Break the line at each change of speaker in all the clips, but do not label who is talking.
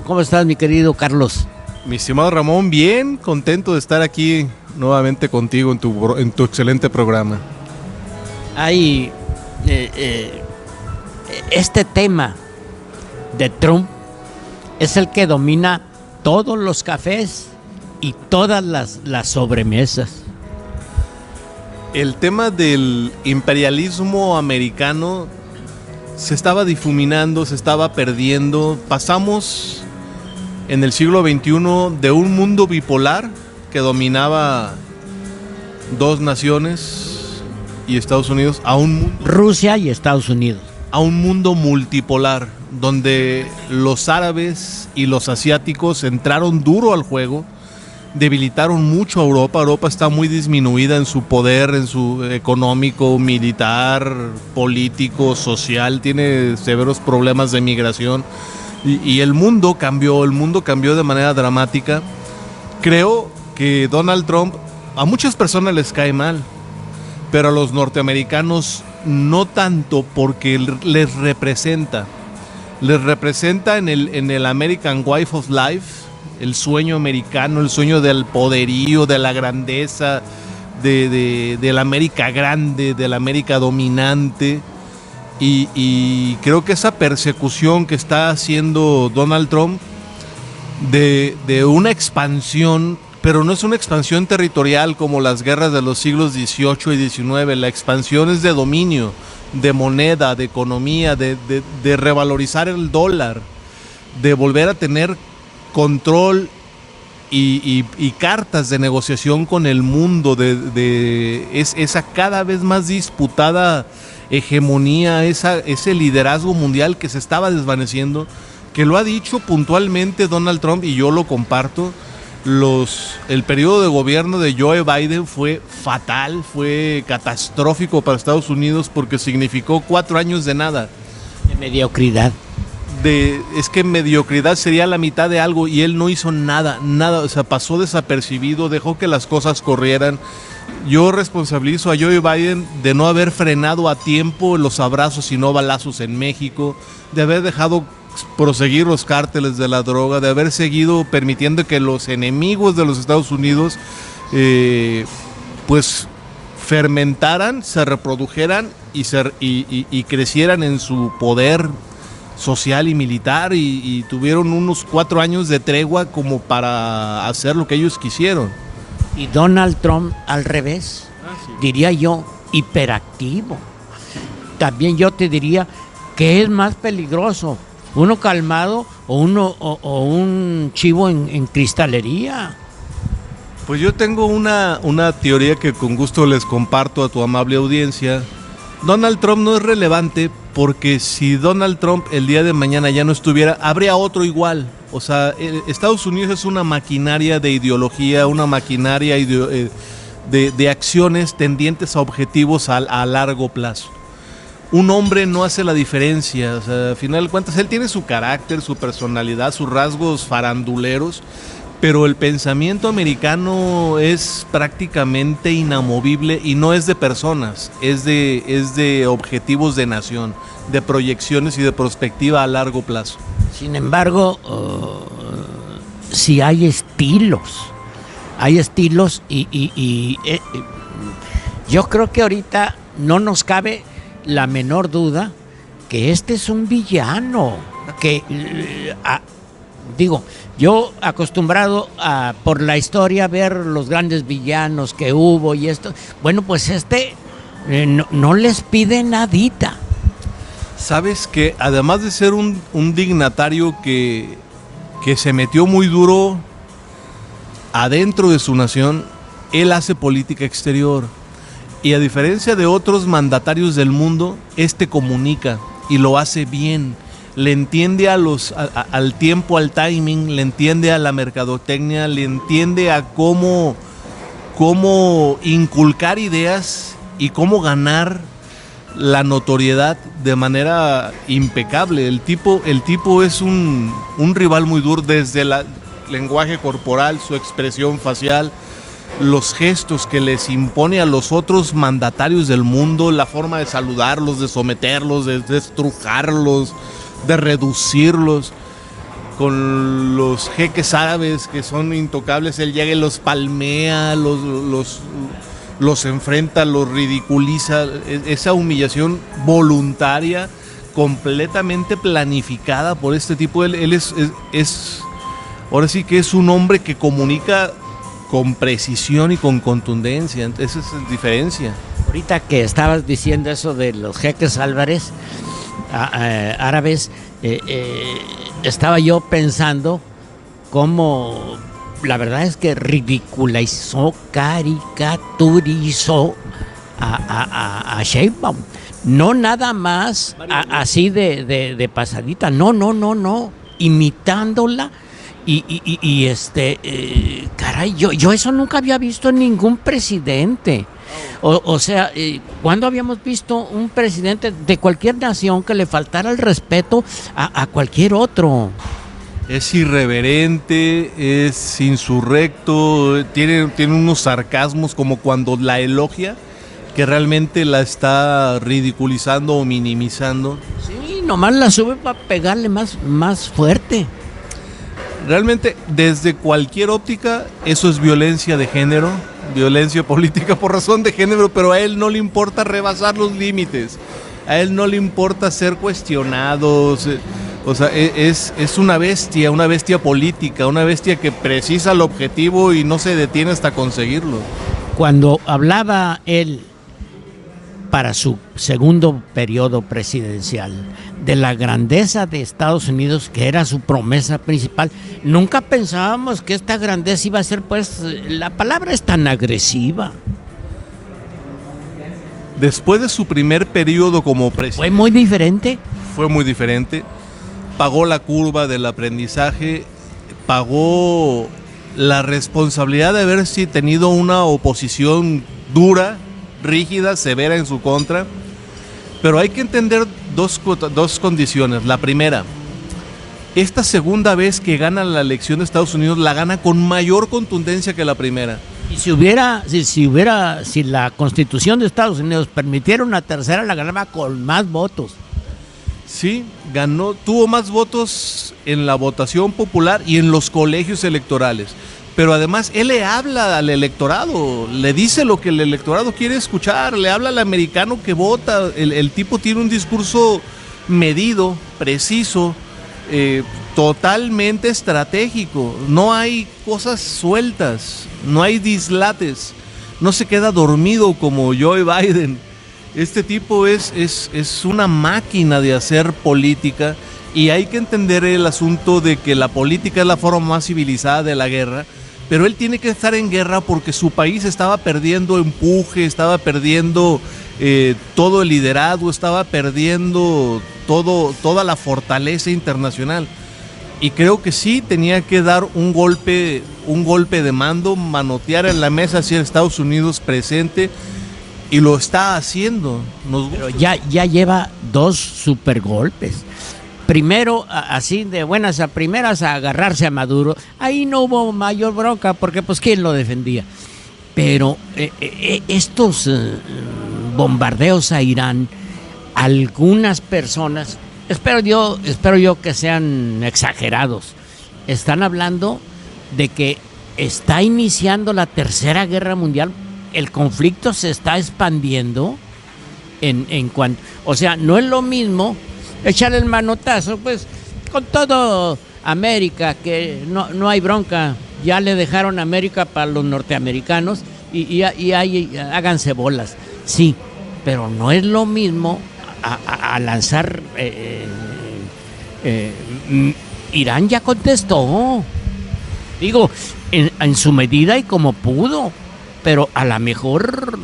¿Cómo estás, mi querido Carlos?
Mi estimado Ramón, bien contento de estar aquí nuevamente contigo en tu excelente programa.
Hay este tema de Trump es el que domina todos los cafés y todas las sobremesas.
El tema del imperialismo americano se estaba difuminando, se estaba perdiendo. Pasamos en el siglo XXI de un mundo bipolar que dominaba dos naciones y Estados Unidos a un mundo,
Rusia y Estados Unidos,
a un mundo multipolar donde los árabes y los asiáticos entraron duro al juego, debilitaron mucho a Europa. Europa está muy disminuida en su poder, en su económico, militar, político, social, tiene severos problemas de migración y el mundo cambió de manera dramática. Creo que Donald Trump a muchas personas les cae mal, pero a los norteamericanos no tanto, porque les representa en el American Way of Life, el sueño americano, el sueño del poderío, de la grandeza, de la América grande, de la América dominante. Y creo que esa persecución que está haciendo Donald Trump de una expansión, pero no es una expansión territorial como las guerras de los siglos XVIII y XIX, la expansión es de dominio, de moneda, de economía, de revalorizar el dólar, de volver a tener control y cartas de negociación con el mundo, esa cada vez más disputada hegemonía, ese liderazgo mundial que se estaba desvaneciendo, que lo ha dicho puntualmente Donald Trump y yo lo comparto. El periodo de gobierno de Joe Biden fue fatal, fue catastrófico para Estados Unidos porque significó 4 años de nada.
De mediocridad.
Es que mediocridad sería la mitad de algo y él no hizo nada, o sea, pasó desapercibido, dejó que las cosas corrieran. Yo responsabilizo a Joe Biden de no haber frenado a tiempo los abrazos y no balazos en México, de haber dejado proseguir los cárteles de la droga, de haber seguido permitiendo que los enemigos de los Estados Unidos pues fermentaran, se reprodujeran y crecieran en su poder social y militar y tuvieron unos 4 años de tregua como para hacer lo que ellos quisieron.
Y Donald Trump al revés, sí. Diría yo, hiperactivo. También yo te diría que es más peligroso, uno calmado o un chivo en cristalería.
Pues yo tengo una teoría que con gusto les comparto a tu amable audiencia. Donald Trump no es relevante porque si Donald Trump el día de mañana ya no estuviera, habría otro igual. O sea, Estados Unidos es una maquinaria de ideología, una maquinaria de acciones tendientes a objetivos a largo plazo. Un hombre no hace la diferencia, o sea, al final de cuentas él tiene su carácter, su personalidad, sus rasgos faranduleros, pero el pensamiento americano es prácticamente inamovible y no es de personas, es de objetivos de nación, de proyecciones y de perspectiva a largo plazo.
Sin embargo, sí hay estilos y yo creo que ahorita no nos cabe la menor duda que este es un villano, que yo acostumbrado por la historia a ver los grandes villanos que hubo y esto, bueno, pues no les pide nadita.
Sabes que además de ser un dignatario que se metió muy duro adentro de su nación, él hace política exterior. Y a diferencia de otros mandatarios del mundo, comunica y lo hace bien. Le entiende al tiempo, al timing, le entiende a la mercadotecnia, le entiende a cómo inculcar ideas y cómo ganar la notoriedad de manera impecable. El tipo es un rival muy duro desde el lenguaje corporal, su expresión facial, los gestos que les impone a los otros mandatarios del mundo, la forma de saludarlos, de someterlos, de estrujarlos, de reducirlos. con los jeques árabes que son intocables, él llega y los palmea, los enfrenta, los ridiculiza. Esa humillación voluntaria, completamente planificada por este tipo. Él es ahora sí que es un hombre que comunica con precisión y con contundencia. Esa es la diferencia.
Ahorita que estabas diciendo eso de los jeques árabes, estaba yo pensando cómo la verdad es que ridiculizó, caricaturizó a Sheinbaum. No nada más así de pasadita, no, imitándola. Caray, yo eso nunca había visto en ningún presidente. O sea, ¿cuándo habíamos visto un presidente de cualquier nación que le faltara el respeto a cualquier otro?
Es irreverente, es insurrecto, tiene unos sarcasmos como cuando la elogia, que realmente la está ridiculizando o minimizando.
Sí, nomás la sube para pegarle más fuerte.
Realmente, desde cualquier óptica, eso es violencia de género, violencia política por razón de género, pero a él no le importa rebasar los límites, a él no le importa ser cuestionado. O sea, es una bestia política, una bestia que precisa el objetivo y no se detiene hasta conseguirlo.
Cuando hablaba él para su segundo periodo presidencial de la grandeza de Estados Unidos, que era su promesa principal, nunca pensábamos que esta grandeza iba a ser, pues, la palabra es tan agresiva.
Después de su primer periodo como presidente,
¿Fue muy diferente?
Fue muy diferente. Pagó la curva del aprendizaje, pagó la responsabilidad de haber tenido una oposición dura, rígida, severa en su contra. Pero hay que entender dos condiciones. La primera, esta segunda vez que gana la elección de Estados Unidos, la gana con mayor contundencia que la primera.
Y si la Constitución de Estados Unidos permitiera una tercera, la ganaba con más votos.
Sí, tuvo más votos en la votación popular y en los colegios electorales. Pero además él le habla al electorado, le dice lo que el electorado quiere escuchar, le habla al americano que vota. El tipo tiene un discurso medido, preciso, totalmente estratégico. No hay cosas sueltas, no hay dislates, no se queda dormido como Joe Biden. Este tipo es una máquina de hacer política, y hay que entender el asunto de que la política es la forma más civilizada de la guerra, pero él tiene que estar en guerra porque su país estaba perdiendo empuje, estaba perdiendo todo el liderazgo, estaba perdiendo toda la fortaleza internacional. Y creo que sí tenía que dar un golpe de mando, manotear en la mesa hacia Estados Unidos presente, y lo está haciendo.
Pero ya lleva 2 super golpes. Primero, así de buenas a primeras, a agarrarse a Maduro. Ahí no hubo mayor bronca, porque pues ¿quién lo defendía? Pero estos bombardeos a Irán, algunas personas, espero yo que sean exagerados, están hablando de que está iniciando la Tercera Guerra Mundial. El conflicto se está expandiendo en cuanto, o sea, no es lo mismo echar el manotazo, pues, con todo América, que no hay bronca, ya le dejaron América para los norteamericanos y ahí háganse bolas. Sí, pero no es lo mismo a lanzar. Irán ya contestó, digo, en su medida y como pudo, pero a lo mejor,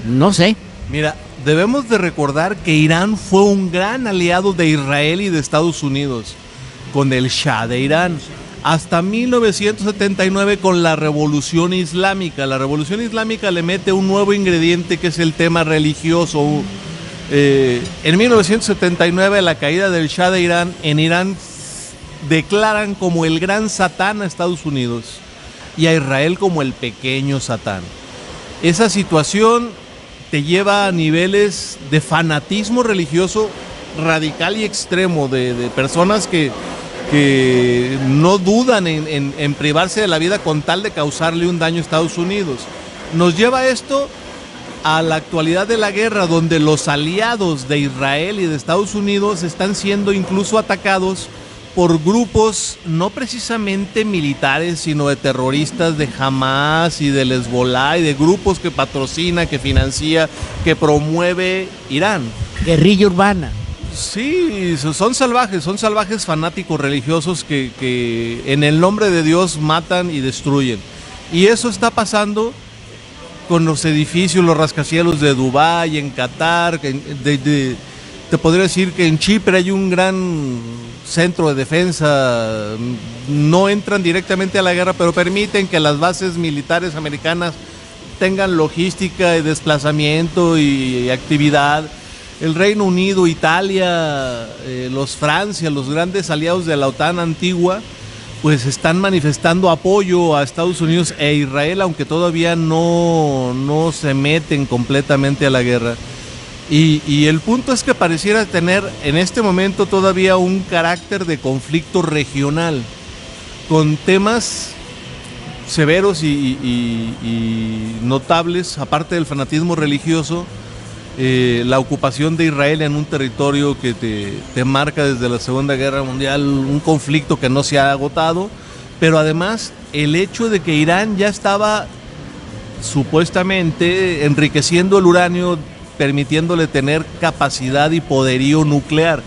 no sé.
Mira, debemos de recordar que Irán fue un gran aliado de Israel y de Estados Unidos, con el Shah de Irán, hasta 1979 con la Revolución Islámica. La Revolución Islámica le mete un nuevo ingrediente, que es el tema religioso. En 1979, la caída del Shah de Irán, en Irán declaran como el gran Satán a Estados Unidos y a Israel como el pequeño Satán. Esa situación te lleva a niveles de fanatismo religioso radical y extremo, de personas que que no dudan en privarse de la vida con tal de causarle un daño a Estados Unidos. Nos lleva esto a la actualidad de la guerra, donde los aliados de Israel y de Estados Unidos están siendo incluso atacados por grupos no precisamente militares, sino de terroristas de Hamas y del Hezbollah y de grupos que patrocina, que financia, que promueve Irán.
Guerrilla urbana.
Sí, son salvajes fanáticos religiosos que en el nombre de Dios matan y destruyen. Y eso está pasando con los edificios, los rascacielos de Dubái, en Qatar, te podría decir que en Chipre hay un gran centro de defensa. No entran directamente a la guerra, pero permiten que las bases militares americanas tengan logística y desplazamiento y actividad. El Reino Unido, Italia, Francia, los grandes aliados de la OTAN antigua, pues están manifestando apoyo a Estados Unidos e Israel, aunque todavía no se meten completamente a la guerra. Y el punto es que pareciera tener en este momento todavía un carácter de conflicto regional, con temas severos y notables, aparte del fanatismo religioso, la ocupación de Israel en un territorio que te marca desde la Segunda Guerra Mundial, un conflicto que no se ha agotado, pero además el hecho de que Irán ya estaba supuestamente enriqueciendo el uranio, permitiéndole tener capacidad y poderío nuclear,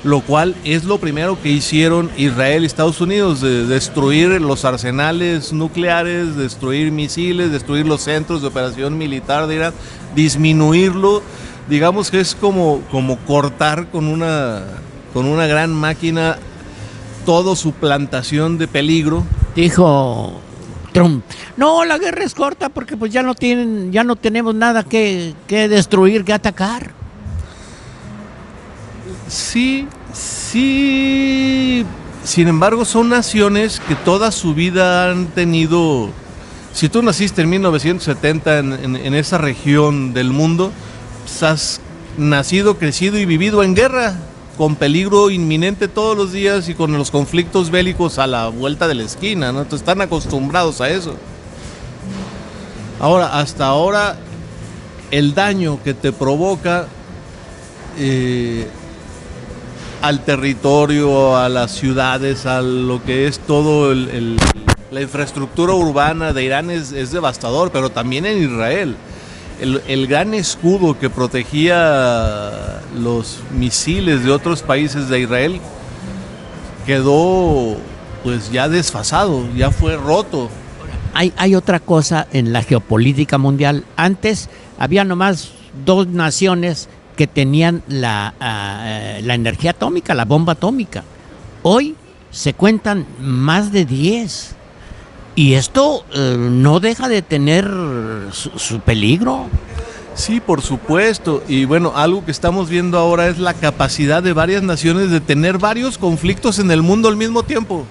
lo cual es lo primero que hicieron Israel y Estados Unidos, de destruir los arsenales nucleares, destruir misiles, destruir los centros de operación militar de Irán, disminuirlo. Digamos que es como cortar con una gran máquina toda su plantación de peligro.
Dijo Trump, no, la guerra es corta porque pues ya no tenemos nada que destruir, que atacar.
Sí, sin embargo son naciones que toda su vida han tenido. Si tú naciste en 1970 en esa región del mundo, pues has nacido, crecido y vivido en guerra, con peligro inminente todos los días y con los conflictos bélicos a la vuelta de la esquina, ¿no? Entonces están acostumbrados a eso. Ahora, hasta ahora, el daño que te provoca al territorio, a las ciudades, a lo que es todo la infraestructura urbana de Irán es devastador, pero también en Israel. El gran escudo que protegía los misiles de otros países de Israel quedó pues ya desfasado, ya fue roto.
Hay otra cosa en la geopolítica mundial. Antes había nomás dos naciones que tenían la energía atómica, la bomba atómica. Hoy se cuentan más de 10. Y esto no deja de tener su peligro.
Sí, por supuesto. Y bueno, algo que estamos viendo ahora es la capacidad de varias naciones de tener varios conflictos en el mundo al mismo tiempo.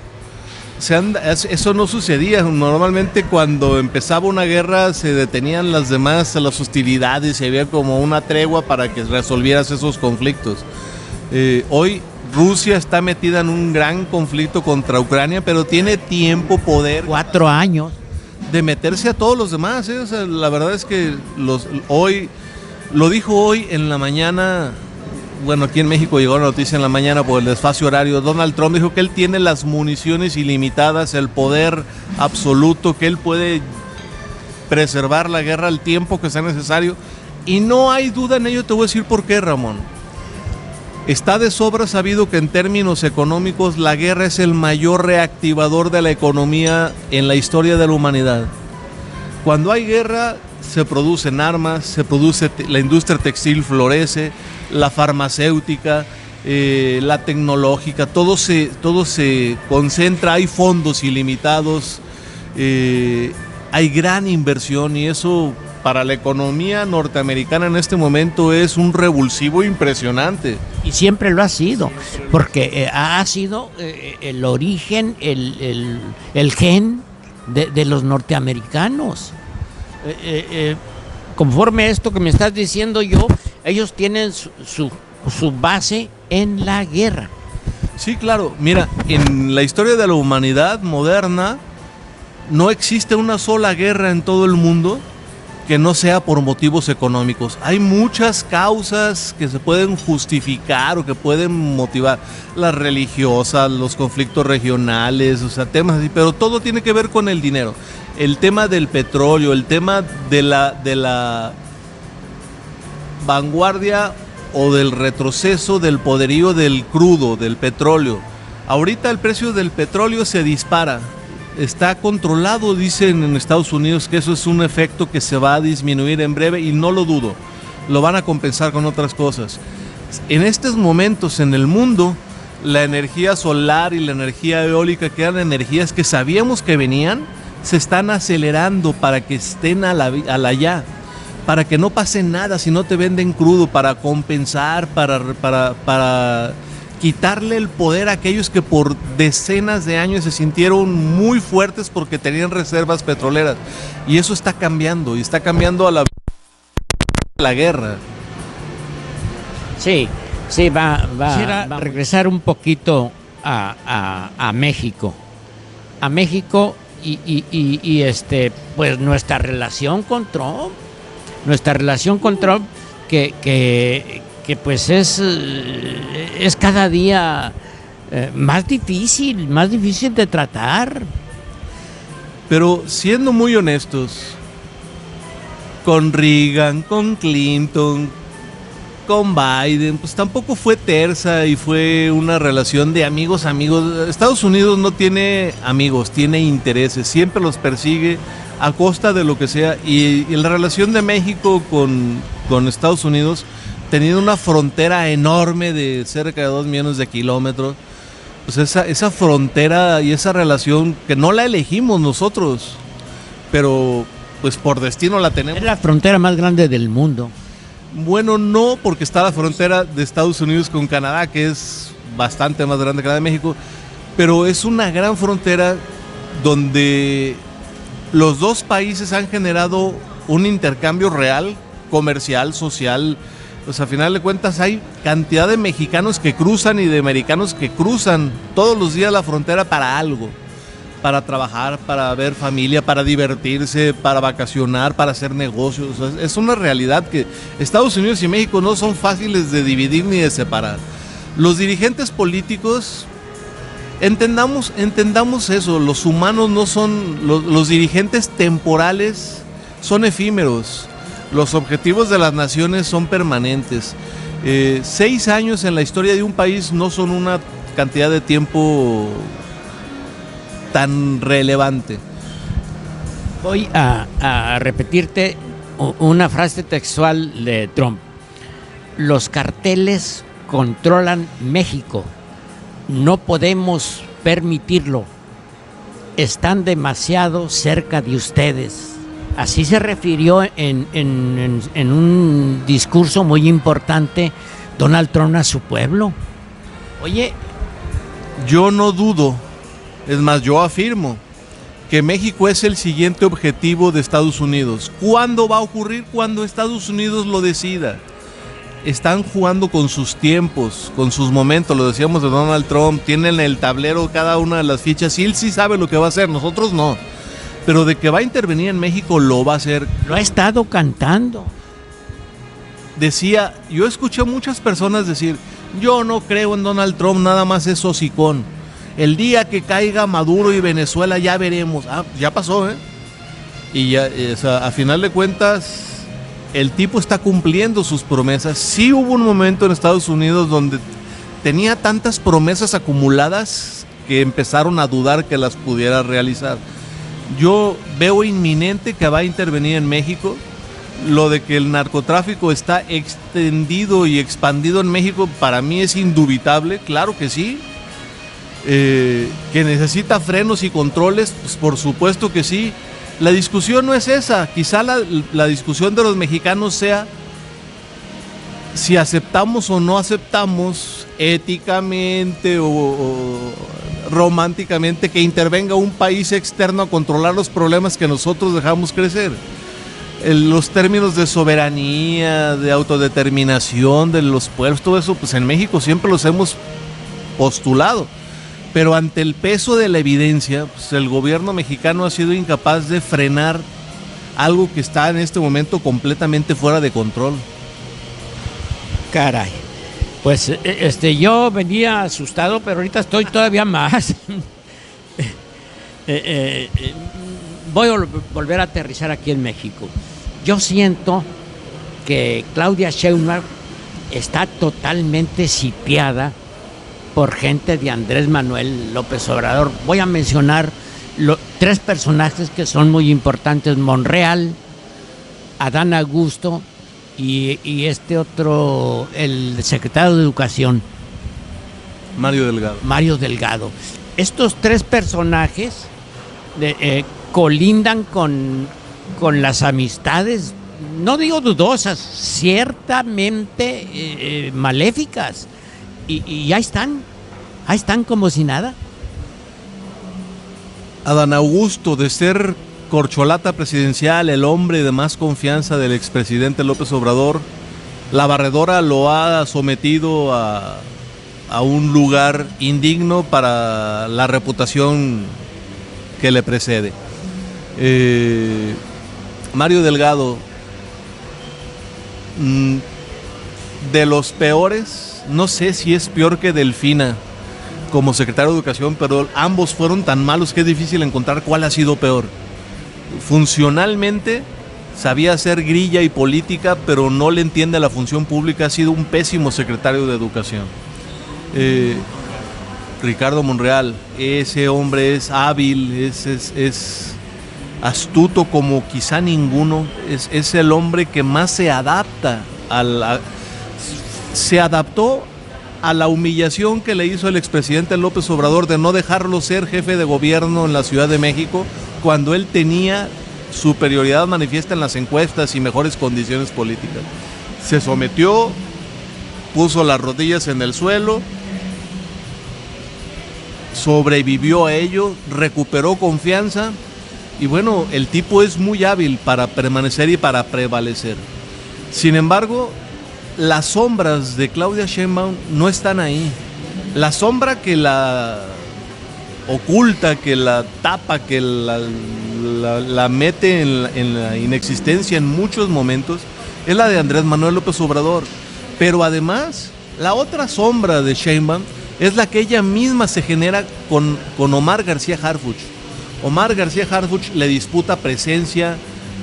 Eso no sucedía. Normalmente cuando empezaba una guerra se detenían las hostilidades y había como una tregua para que resolvieras esos conflictos. Hoy Rusia está metida en un gran conflicto contra Ucrania, pero tiene tiempo, poder.
4 años.
De meterse a todos los demás. O sea, la verdad es que lo dijo hoy en la mañana. Bueno, aquí en México llegó la noticia en la mañana por el desfase horario. Donald Trump dijo que él tiene las municiones ilimitadas, el poder absoluto, que él puede preservar la guerra al tiempo que sea necesario. Y no hay duda en ello, te voy a decir por qué, Ramón. Está de sobra sabido que en términos económicos la guerra es el mayor reactivador de la economía en la historia de la humanidad. Cuando hay guerra se producen armas, la industria textil florece, la farmacéutica, la tecnológica, todo se concentra, hay fondos ilimitados, hay gran inversión y eso para la economía norteamericana en este momento es un revulsivo impresionante.
Y siempre lo ha sido, porque ha sido el origen, el gen de los norteamericanos. Conforme a esto que me estás diciendo ellos tienen su base en la guerra.
Sí, claro. Mira, en la historia de la humanidad moderna no existe una sola guerra en todo el mundo que no sea por motivos económicos. Hay muchas causas que se pueden justificar o que pueden motivar, las religiosas, los conflictos regionales, o sea, temas así, pero todo tiene que ver con el dinero. El tema del petróleo, el tema de la vanguardia o del retroceso del poderío del crudo, del petróleo. Ahorita el precio del petróleo se dispara. Está controlado, dicen en Estados Unidos, que eso es un efecto que se va a disminuir en breve y no lo dudo. Lo van a compensar con otras cosas. En estos momentos en el mundo, la energía solar y la energía eólica, que eran energías que sabíamos que venían, se están acelerando para que estén a la ya, para que no pase nada si no te venden crudo, para compensar, para quitarle el poder a aquellos que por decenas de años se sintieron muy fuertes porque tenían reservas petroleras. Y eso está cambiando, y está cambiando a la guerra.
Sí, va a regresar un poquito a México. A México y pues nuestra relación con Trump. Nuestra relación con Trump que pues es cada día más difícil de tratar.
Pero siendo muy honestos, con Reagan, con Clinton, con Biden, pues tampoco fue tersa y fue una relación de amigos. Estados Unidos no tiene amigos, tiene intereses, siempre los persigue a costa de lo que sea. Y la relación de México con Estados Unidos, teniendo una frontera enorme de cerca de 2 millones de kilómetros, pues esa frontera y esa relación que no la elegimos nosotros, pero pues por destino la tenemos.
Es la frontera más grande del mundo.
Bueno, no, porque está la frontera de Estados Unidos con Canadá, que es bastante más grande que la de México, pero es una gran frontera donde los dos países han generado un intercambio real, comercial, social. Pues a final de cuentas hay cantidad de mexicanos que cruzan y de americanos que cruzan todos los días la frontera para algo, para trabajar, para ver familia, para divertirse, para vacacionar, para hacer negocios. O sea, es una realidad que Estados Unidos y México no son fáciles de dividir ni de separar. Los dirigentes políticos, entendamos eso, los humanos no son, los dirigentes temporales son efímeros. Los objetivos de las naciones son permanentes. 6 años en la historia de un país no son una cantidad de tiempo tan relevante.
Voy a repetirte una frase textual de Trump. Los carteles controlan México. No podemos permitirlo. Están demasiado cerca de ustedes. Así se refirió en un discurso muy importante Donald Trump a su pueblo. Oye,
yo no dudo, es más, yo afirmo que México es el siguiente objetivo de Estados Unidos. ¿Cuándo va a ocurrir? Cuando Estados Unidos lo decida. Están jugando con sus tiempos, con sus momentos, lo decíamos de Donald Trump, tienen el tablero cada una de las fichas y él sí sabe lo que va a hacer, nosotros no. Pero de que va a intervenir en México, lo va a hacer.
Lo ha estado cantando.
Decía, yo escuché a muchas personas decir, yo no creo en Donald Trump, nada más es hocicón. El día que caiga Maduro y Venezuela ya veremos. Ya pasó, ¿eh? Y ya, o sea, a final de cuentas, el tipo está cumpliendo sus promesas. Sí hubo un momento en Estados Unidos donde tenía tantas promesas acumuladas que empezaron a dudar que las pudiera realizar. Yo veo inminente que va a intervenir en México. Lo de que el narcotráfico está extendido y expandido en México, para mí es indubitable, claro que sí. Que necesita frenos y controles, pues por supuesto que sí. La discusión no es esa, quizá la discusión de los mexicanos sea si aceptamos o no aceptamos éticamente o románticamente que intervenga un país externo a controlar los problemas que nosotros dejamos crecer. Los términos de soberanía, de autodeterminación de los pueblos, todo eso, pues en México siempre los hemos postulado. Pero ante el peso de la evidencia, pues el gobierno mexicano ha sido incapaz de frenar algo que está en este momento completamente fuera de control.
Caray. Pues yo venía asustado, pero ahorita estoy todavía más. Voy a volver a aterrizar aquí en México. Yo siento que Claudia Sheinbaum está totalmente sitiada por gente de Andrés Manuel López Obrador. Voy a mencionar 3 personajes que son muy importantes: Monreal, Adán Augusto y este otro, el secretario de Educación, Mario Delgado. Estos 3 personajes colindan con las amistades, no digo dudosas, ciertamente maléficas, y ahí están como si nada.
Adán Augusto, de ser corcholata presidencial, el hombre de más confianza del expresidente López Obrador, la barredora lo ha sometido a un lugar indigno para la reputación que le precede. Mario Delgado, de los peores, no sé si es peor que Delfina como secretario de Educación, pero ambos fueron tan malos que es difícil encontrar cuál ha sido peor. Funcionalmente sabía hacer grilla y política, pero no le entiende la función pública. Ha sido un pésimo secretario de Educación. Ricardo Monreal, ese hombre es hábil, es astuto como quizá ninguno, es el hombre que más se adapta se adaptó a la humillación que le hizo el expresidente López Obrador de no dejarlo ser jefe de gobierno en la Ciudad de México cuando él tenía superioridad manifiesta en las encuestas y mejores condiciones políticas. Se sometió, puso las rodillas en el suelo, sobrevivió a ello, recuperó confianza y bueno, el tipo es muy hábil para permanecer y para prevalecer. Sin embargo, las sombras de Claudia Sheinbaum no están ahí. La sombra que la oculta, que la tapa, que la mete en la inexistencia en muchos momentos, es la de Andrés Manuel López Obrador. Pero además, la otra sombra de Sheinbaum es la que ella misma se genera con Omar García Harfuch. Omar García Harfuch le disputa presencia,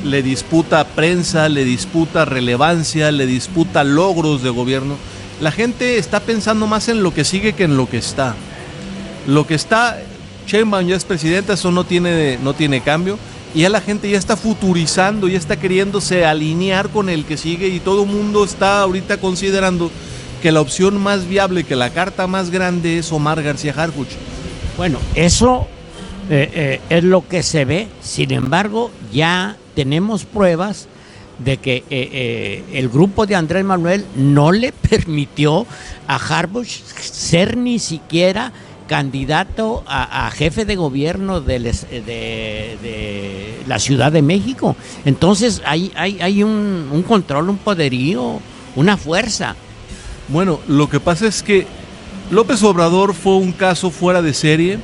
le disputa prensa, le disputa relevancia, le disputa logros de gobierno. La gente está pensando más en lo que sigue que en lo que está. Lo que está, Sheinbaum ya es presidenta, eso no tiene cambio, y ya la gente ya está futurizando, ya está queriéndose alinear con el que sigue, y todo el mundo está ahorita considerando que la opción más viable, que la carta más grande es Omar García Harfuch.
Bueno, eso es lo que se ve. Sin embargo, ya tenemos pruebas de que el grupo de Andrés Manuel no le permitió a Harfuch ser ni siquiera candidato a jefe de gobierno de la Ciudad de México. Entonces hay un control, un poderío, una fuerza.
Bueno, lo que pasa es que López Obrador fue un caso fuera de serie,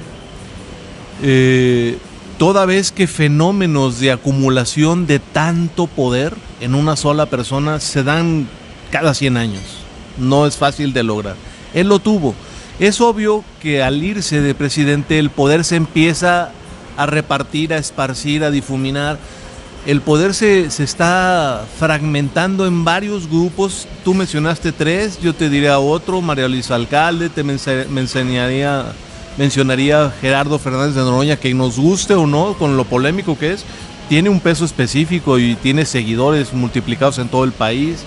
toda vez que fenómenos de acumulación de tanto poder en una sola persona se dan cada 100 años. No es fácil de lograr. Él lo tuvo. Es obvio que al irse de presidente el poder se empieza a repartir, a esparcir, a difuminar. El poder se está fragmentando en varios grupos. Tú mencionaste 3, yo te diría otro, María Luisa Alcalde, te mencionaría Gerardo Fernández de Noroña, que nos guste o no, con lo polémico que es, tiene un peso específico y tiene seguidores multiplicados en todo el país.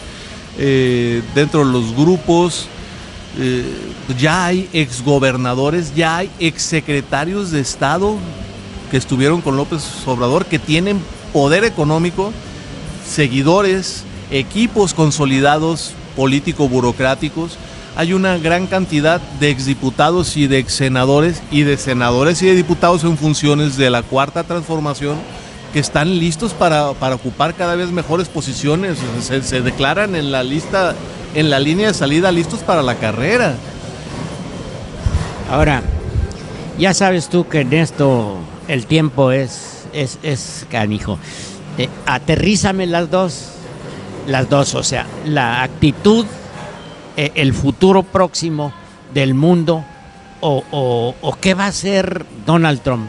Dentro de los grupos ya hay exgobernadores, ya hay exsecretarios de Estado que estuvieron con López Obrador, que tienen poder económico, seguidores, equipos consolidados político-burocráticos. Hay una gran cantidad de exdiputados y de exsenadores y de senadores y de diputados en funciones de la Cuarta Transformación que están listos para ocupar cada vez mejores posiciones. Se declaran en la línea de salida listos para la carrera.
Ahora, ya sabes tú que en esto el tiempo es canijo. Aterrízame las dos, o sea, la actitud, el futuro próximo del mundo, o qué va a hacer Donald Trump.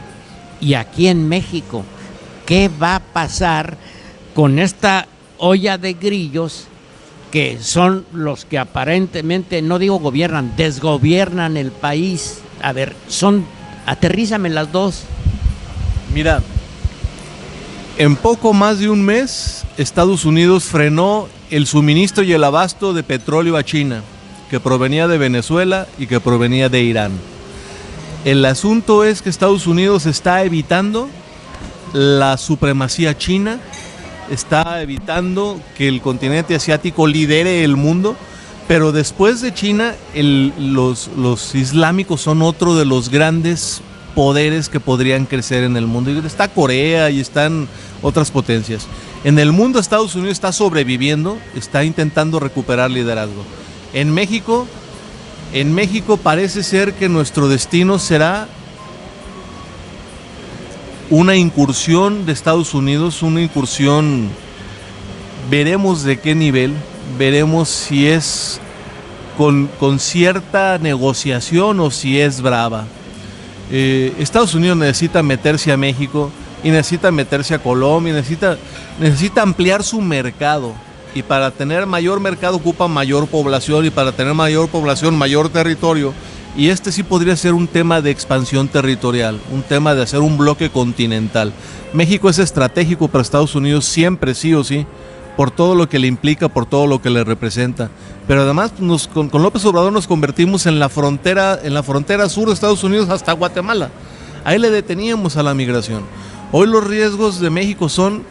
Y aquí en México, ¿qué va a pasar con esta olla de grillos que son los que aparentemente, no digo gobiernan, desgobiernan el país? A ver, aterrízame las dos.
Mira, en poco más de un mes, Estados Unidos frenó el suministro y el abasto de petróleo a China, que provenía de Venezuela y que provenía de Irán. El asunto es que Estados Unidos está evitando la supremacía china, está evitando que el continente asiático lidere el mundo, pero después de China, los islámicos son otro de los grandes poderes que podrían crecer en el mundo. Está Corea y están otras potencias. En el mundo Estados Unidos está sobreviviendo, está intentando recuperar liderazgo. En México parece ser que nuestro destino será una incursión de Estados Unidos, una incursión, veremos de qué nivel, veremos si es con cierta negociación o si es brava. Estados Unidos necesita meterse a México y necesita meterse a Colombia, necesita ampliar su mercado. Y para tener mayor mercado ocupa mayor población, y para tener mayor población, mayor territorio. Y este sí podría ser un tema de expansión territorial, un tema de hacer un bloque continental. México es estratégico para Estados Unidos siempre, sí o sí, por todo lo que le implica, por todo lo que le representa. Pero además con López Obrador nos convertimos en la frontera sur de Estados Unidos hasta Guatemala. Ahí le deteníamos a la migración. Hoy los riesgos de México son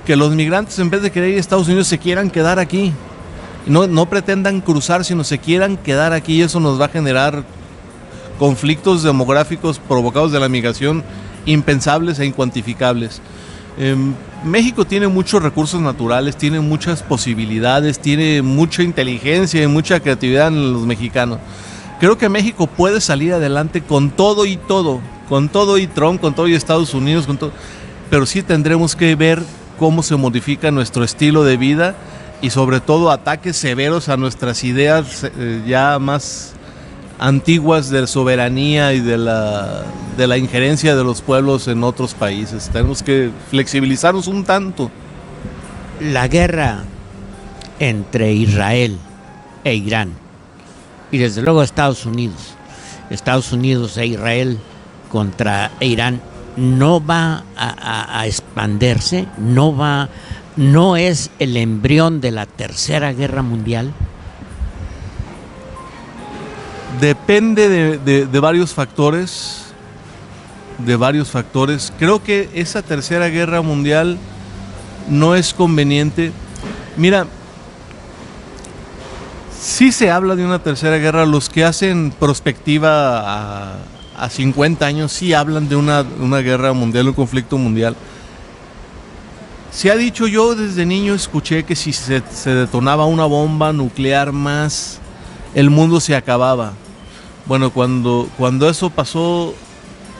que los migrantes, en vez de querer ir a Estados Unidos, se quieran quedar aquí. No pretendan cruzar, sino se quieran quedar aquí, y eso nos va a generar conflictos demográficos provocados de la migración impensables e incuantificables. México tiene muchos recursos naturales, tiene muchas posibilidades, tiene mucha inteligencia y mucha creatividad en los mexicanos. Creo que México puede salir adelante con todo y Trump, con todo y Estados Unidos, con todo, pero sí tendremos que ver cómo se modifica nuestro estilo de vida y sobre todo ataques severos a nuestras ideas ya más antiguas de soberanía y de la injerencia de los pueblos en otros países. Tenemos que flexibilizarnos un tanto.
La guerra entre Israel e Irán, y desde luego Estados Unidos e Israel contra Irán, no va a expandirse, no es el embrión de la Tercera Guerra Mundial.
Depende de varios factores, Creo que esa Tercera Guerra Mundial no es conveniente. Mira, sí se habla de una tercera guerra. Los que hacen prospectiva a 50 años sí hablan de una guerra mundial, un conflicto mundial. Se ha dicho, yo desde niño escuché que si se detonaba una bomba nuclear más, el mundo se acababa. Bueno, cuando eso pasó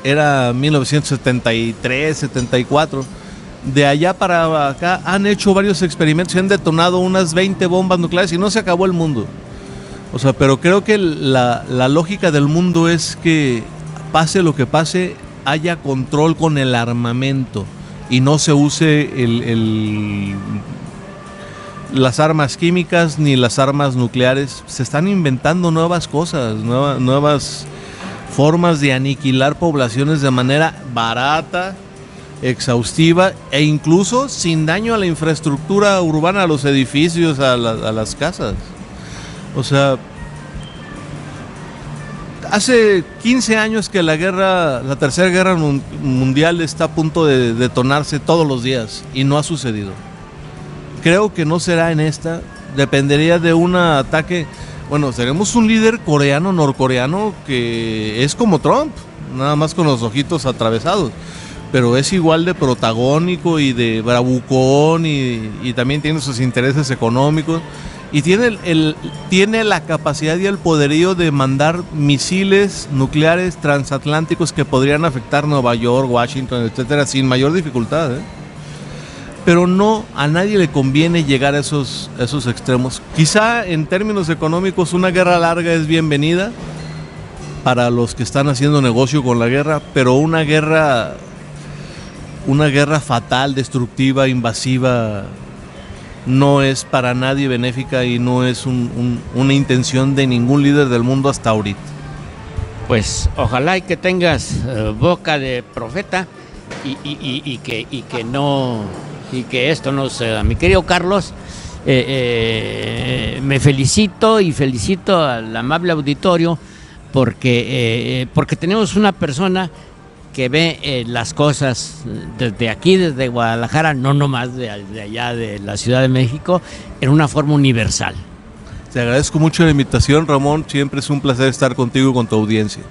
era 1973, 74. De allá para acá han hecho varios experimentos y han detonado unas 20 bombas nucleares y no se acabó el mundo. O sea, pero creo que la lógica del mundo es que pase lo que pase, haya control con el armamento y no se use las armas químicas ni las armas nucleares. Se están inventando nuevas cosas, nuevas formas de aniquilar poblaciones de manera barata, exhaustiva e incluso sin daño a la infraestructura urbana, a los edificios, a las casas. O sea, hace 15 años que la Tercera Guerra Mundial está a punto de detonarse todos los días y no ha sucedido. Creo que no será en esta, dependería de un ataque. Bueno, seremos un líder norcoreano que es como Trump, nada más con los ojitos atravesados, pero es igual de protagónico y de bravucón y también tiene sus intereses económicos y tiene la capacidad y el poderío de mandar misiles nucleares transatlánticos que podrían afectar Nueva York, Washington, etcétera, sin mayor dificultad, ¿eh? Pero no, a nadie le conviene llegar a esos extremos. Quizá en términos económicos una guerra larga es bienvenida para los que están haciendo negocio con la guerra, pero una guerra fatal, destructiva, invasiva, no es para nadie benéfica y no es una intención de ningún líder del mundo hasta ahorita.
Pues ojalá y que tengas boca de profeta y que esto no suceda. Mi querido Carlos, me felicito y felicito al amable auditorio porque tenemos una persona que ve las cosas desde aquí, desde Guadalajara, no nomás de allá de la Ciudad de México, en una forma universal.
Te agradezco mucho la invitación, Ramón. Siempre es un placer estar contigo y con tu audiencia.